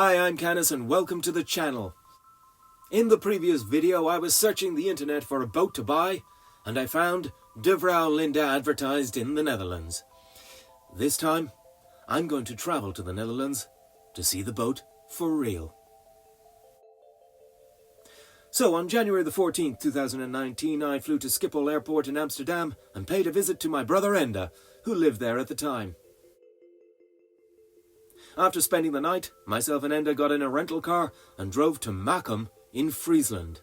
Hi, I'm Canis and welcome to the channel. In the previous video I was searching the internet for a boat to buy and I found de Vrouwe Linda advertised in the Netherlands. This time I'm going to travel to the Netherlands to see the boat for real. So on January the 14th, 2019 I flew to Schiphol Airport in Amsterdam and paid a visit to my brother Enda, who lived there at the time. After spending the night, myself and Enda got in a rental car and drove to Macum in Friesland.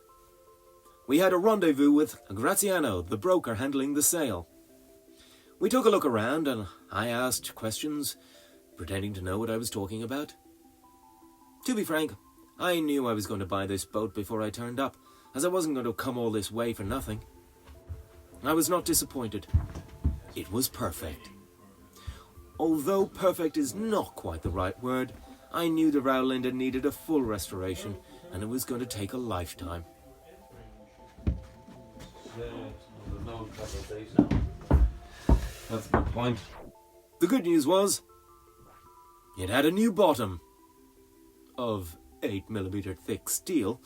We had a rendezvous with Graziano, the broker handling the sale. We took a look around and I asked questions, pretending to know what I was talking about. To be frank, I knew I was going to buy this boat before I turned up, as I wasn't going to come all this way for nothing. I was not disappointed. It was perfect. Although perfect is not quite the right word, I knew the Vrouwe Linda needed a full restoration and it was going to take a lifetime. That's a good point. The good news was, it had a new bottom of 8mm thick steel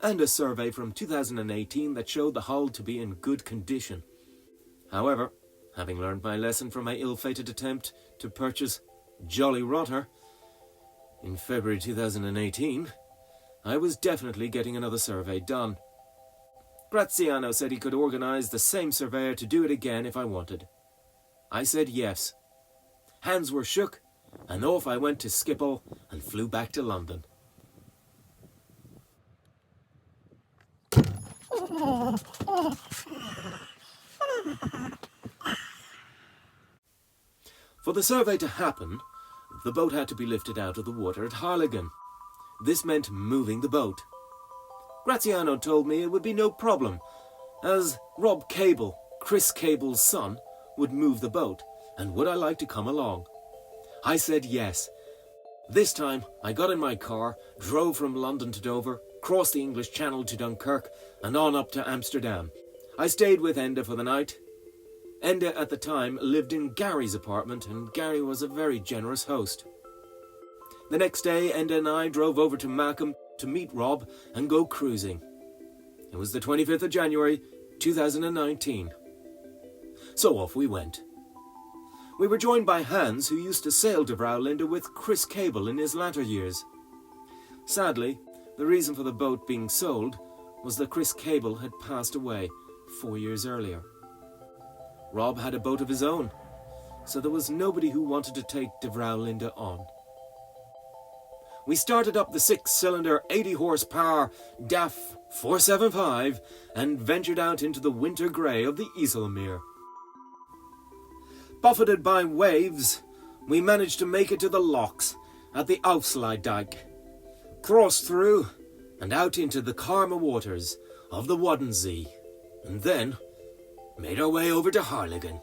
and a survey from 2018 that showed the hull to be in good condition. However, having learned my lesson from my ill-fated attempt to purchase Jolly Rotter in February 2018, I was definitely getting another survey done. Graziano said he could organise the same surveyor to do it again if I wanted. I said yes. Hands were shook, and off I went to Schiphol and flew back to London. For the survey to happen, the boat had to be lifted out of the water at Harlingen. This meant moving the boat. Graziano told me it would be no problem, as Rob Cable, Chris Cable's son, would move the boat, and would I like to come along? I said yes. This time, I got in my car, drove from London to Dover, crossed the English Channel to Dunkirk, and on up to Amsterdam. I stayed with Enda for the night. Enda at the time lived in Gary's apartment, and Gary was a very generous host. The next day, Enda and I drove over to Macum to meet Rob and go cruising. It was the 25th of January, 2019. So off we went. We were joined by Hans, who used to sail de Vrouwe Linda with Chris Cable in his latter years. Sadly, the reason for the boat being sold was that Chris Cable had passed away 4 years earlier. Rob had a boat of his own, so there was nobody who wanted to take de Vrouwe Linda on. We started up the 6-cylinder 80-horsepower DAF 475 and ventured out into the winter grey of the IJsselmeer. Buffeted by waves, we managed to make it to the locks at the Afsluitdijk, crossed through and out into the calmer waters of the Waddenzee, and then made our way over to Harlingen.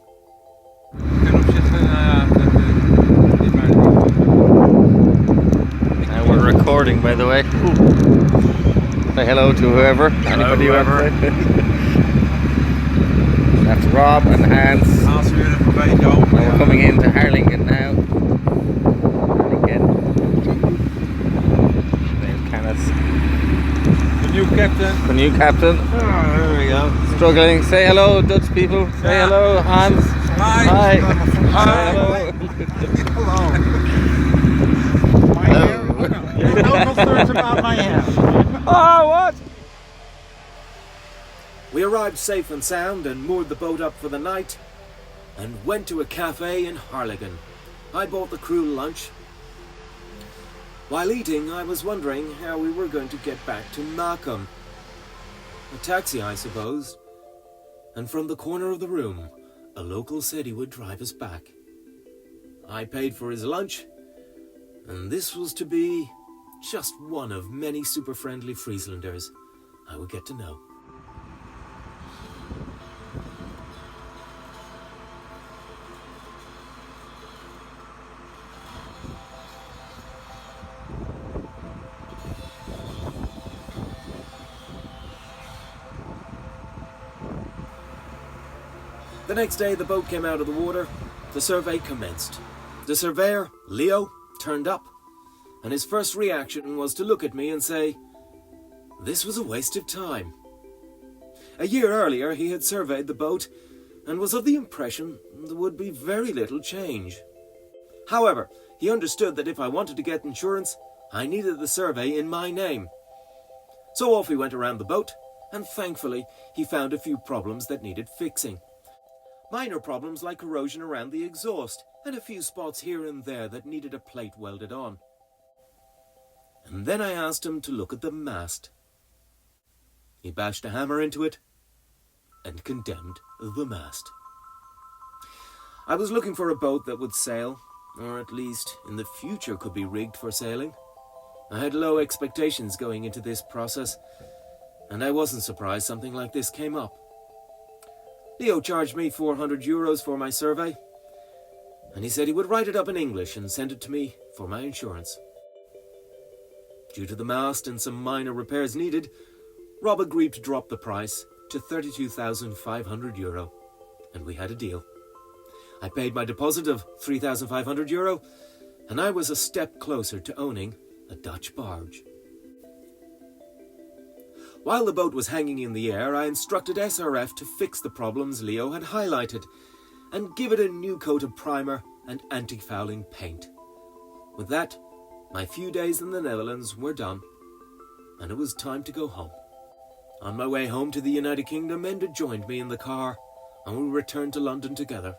And we're recording, by the way. Say hello to whoever. Hello, whoever. That's Rob and Hans. We're coming into Harlingen now. Harlingen. There's Canis. The new captain. The new captain. Oh, there we go. Struggling. Say hello, Dutch people. Say hello, Hans. Hi. Hi. Hi. Hello. My hair? No concerns about my hair. Oh, what? We arrived safe and sound and moored the boat up for the night and went to a cafe in Harlingen. I bought the crew lunch. While eating, I was wondering how we were going to get back to Macum. A taxi, I suppose. And from the corner of the room, a local said he would drive us back. I paid for his lunch, and this was to be just one of many super friendly Frieslanders I would get to know. The next day the boat came out of the water, the survey commenced. The surveyor, Leo, turned up, and his first reaction was to look at me and say, this was a waste of time. A year earlier he had surveyed the boat and was of the impression there would be very little change. However, he understood that if I wanted to get insurance, I needed the survey in my name. So off we went around the boat, and thankfully he found a few problems that needed fixing. Minor problems like corrosion around the exhaust, and a few spots here and there that needed a plate welded on. And then I asked him to look at the mast. He bashed a hammer into it and condemned the mast. I was looking for a boat that would sail, or at least in the future could be rigged for sailing. I had low expectations going into this process, and I wasn't surprised something like this came up. Leo charged me €400 for my survey, and he said he would write it up in English and send it to me for my insurance. Due to the mast and some minor repairs needed, Rob agreed to drop the price to €32,500, and we had a deal. I paid my deposit of €3,500, and I was a step closer to owning a Dutch barge. While the boat was hanging in the air, I instructed SRF to fix the problems Leo had highlighted and give it a new coat of primer and anti-fouling paint. With that, my few days in the Netherlands were done, and it was time to go home. On my way home to the United Kingdom, Enda joined me in the car, and we returned to London together.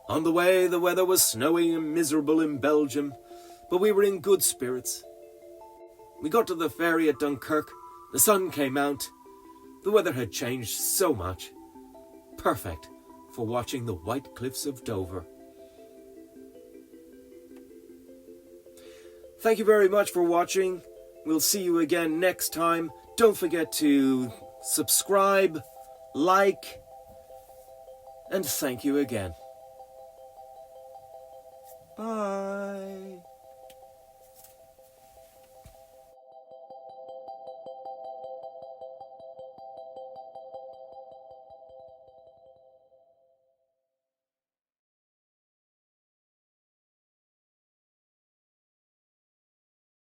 On the way, the weather was snowy and miserable in Belgium, but we were in good spirits. We got to the ferry at Dunkirk. The sun came out. The weather had changed so much. Perfect for watching the white cliffs of Dover. Thank you very much for watching. We'll see you again next time. Don't forget to subscribe, like, and thank you again. Bye.